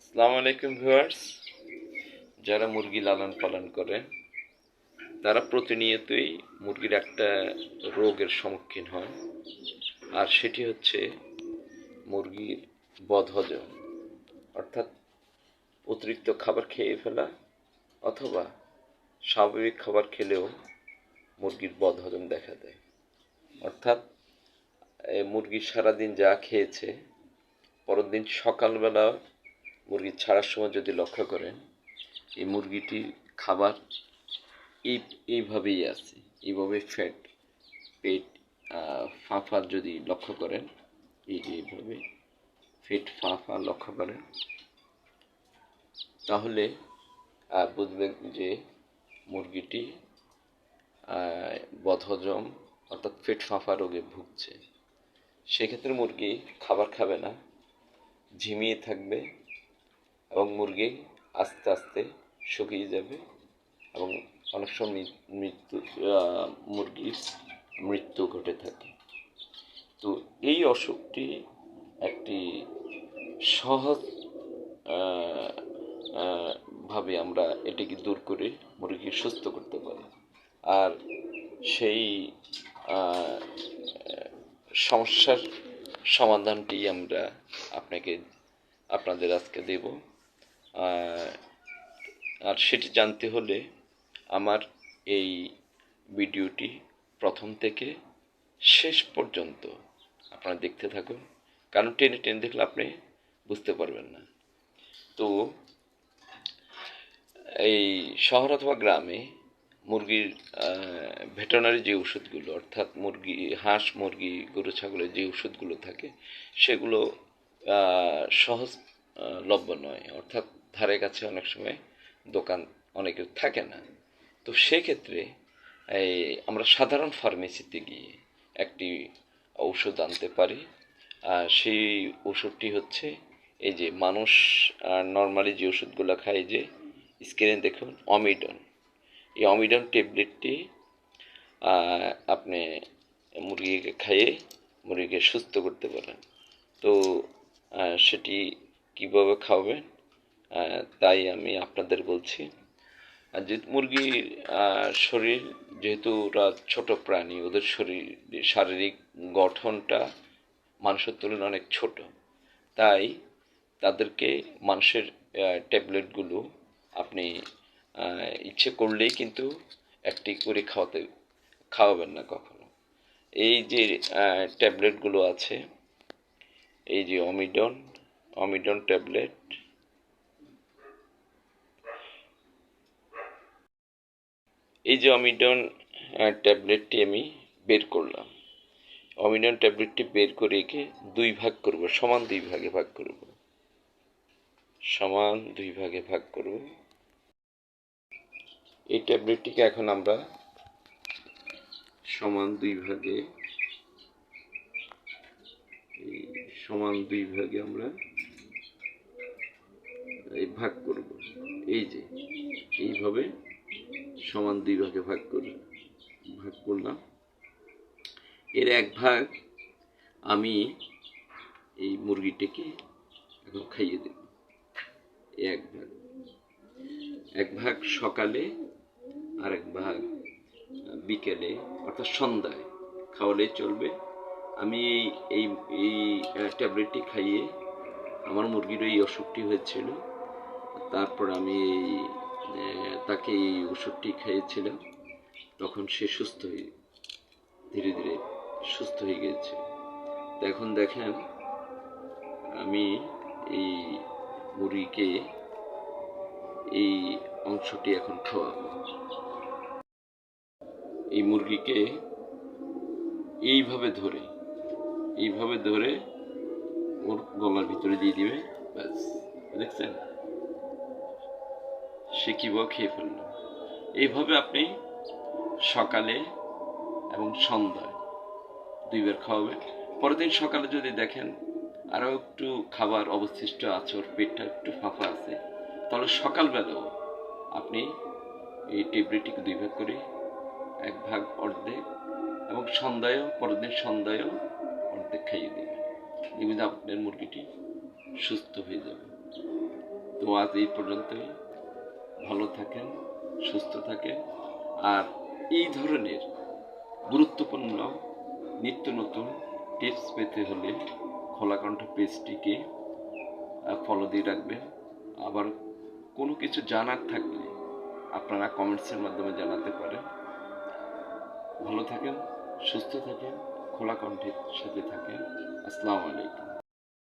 আসসালামু আলাইকুম ভিউয়ার্স। যারা মুরগি লালন পালন করে তারা প্রতিনিয়তই মুরগির একটা রোগের সম্মুখীন হয়, আর সেটি হচ্ছে মুরগির বদহজম, অর্থাৎ অতিরিক্ত খাবার খেয়ে ফেলা অথবা স্বাভাবিক খাবার খেলেও মুরগির বদহজম দেখা দেয়। অর্থাৎ মুরগি সারাদিন যা খেয়েছে পরের দিন সকালবেলা মুরগি ছাড়ার সময় যদি লক্ষ্য করেন, এই মুরগিটির খাবার এই এইভাবেই আছে, এইভাবে পেট ফাঁফা যদি লক্ষ্য করেন, এই যে এইভাবে পেট ফাঁফা লক্ষ্য করেন, তাহলে বুঝবেন যে মুরগিটি বদহজম অর্থাৎ পেট ফাঁপা রোগে ভুগছে। সেক্ষেত্রে মুরগি খাবার খাবে না, ঝিমিয়ে থাকবে এবং মুরগি আস্তে আস্তে শুকিয়ে যাবে এবং অনেক সময় মুরগির মৃত্যু ঘটে থাকে। তো এই অসুখটি একটি সহজ ভাবে আমরা এটিকে দূর করে মুরগিকে সুস্থ করতে পারি। আর সেই সমস্যার সমাধানটি আমরা আপনাদের আজকে দেব। আর সেটি জানতে হলে আমার এই ভিডিওটি প্রথম থেকে শেষ পর্যন্ত আপনারা দেখতে থাকুন, কারণ টেনে টেনে দেখলে আপনি বুঝতে পারবেন না। তো এই শহর অথবা গ্রামে মুরগির ভেটেরিনারি যে ওষুধগুলো, অর্থাৎ হাঁস মুরগি গরু ছাগলের যে ওষুধগুলো থাকে সেগুলো সহজলভ্য নয়, অর্থাৎ ধারে কাছে অনেক সময় দোকান অনেকের থাকে না। তো সেক্ষেত্রে আমরা সাধারণ ফার্মেসিতে গিয়ে একটি ঔষধ আনতে পারি। সেই ওষুধটি হচ্ছে এই যে মানুষ নর্মালি যে ওষুধগুলো খায়, যে স্ক্রিনে দেখুন অমিডন, এই অমিডন ট্যাবলেটটি আপনি মুরগিকে খাইয়ে মুরগিকে সুস্থ করতে পারেন। তো সেটি কীভাবে খাওয়াবেন তাই আমি আপনাদের বলছি। আর যে মুরগির শরীর, যেহেতু ওরা ছোট প্রাণী, ওদের শারীরিক গঠনটা মানুষের তুলনায় অনেক ছোট, তাই তাদেরকে মানুষের ট্যাবলেটগুলো আপনি ইচ্ছে করলেই কিন্তু একটি করে খাওয়াবেন না কখনো। এই যে ট্যাবলেটগুলো আছে, এই যে অমিডন ট্যাবলেট, এই যে অমিডন ট্যাবলেটটি আমি বের করলাম। অমিডন ট্যাবলেটটি বের করে একে দুই ভাগ করব, সমান দুই ভাগে ভাগ করব, সমান দুই ভাগে ভাগ করব। এই ট্যাবলেটটিকে এখন আমরা সমান দুই ভাগে আমরা এই ভাগ করব। এই যে এইভাবে সমান দুই ভাগে ভাগ করলাম। এর এক ভাগ আমি এই মুরগিটিকে এখন খাইয়ে দেব। এক ভাগ সকালে আর এক ভাগ বিকেলে, অর্থাৎ সন্ধ্যায় খাওয়ালে চলবে। আমি এই এই ট্যাবলেটটি খাইয়ে, আমার মুরগির এই অসুখটি হয়েছিল, তারপর আমি তাকে এই ওষুধটি খাইয়েছিলাম, তখন সে ধীরে ধীরে সুস্থ হয়ে গেছে। এখন দেখেন আমি এই মুরগিকে এই অংশটি এখন খাওয়াবো। এই মুরগিকে এইভাবে ধরে ওর গলার ভিতরে দিয়ে দিবে, ব্যাস। দেখছেন সে কিভাবে খেয়ে ফেললো। এইভাবে আপনি সকালে এবং সন্ধ্যায় দুইবার খাওয়াবেন। পরের দিন সকালে যদি দেখেন আরও একটু খাবার অবশিষ্ট আছে, ওর পেটটা একটু ফাঁপা আছে, তাহলে সকালবেলাও আপনি এই ট্যাবলেটটিকে দুই ভাগ করে এক ভাগ অর্ধেক, এবং পরের দিন সন্ধ্যায়ও অর্ধেক খাইয়ে দেবেন। এমনি আপনার মুরগিটি সুস্থ হয়ে যাবে। তো আজ এই পর্যন্তই। ভালো থাকেন, সুস্থ থাকেন। আর এই ধরনের গুরুত্বপূর্ণ নিত্য নতুন টিপস পেতে হলে খোলা কণ্ঠ পেজটিকে ফলো দিয়ে রাখবেন। আবার কোনো কিছু জানার থাকলে আপনারা কমেন্টসের মাধ্যমে জানাতে পারেন। ভালো থাকেন, সুস্থ থাকেন, খোলা কণ্ঠের সাথে থাকেন। আসসালামু আলাইকুম।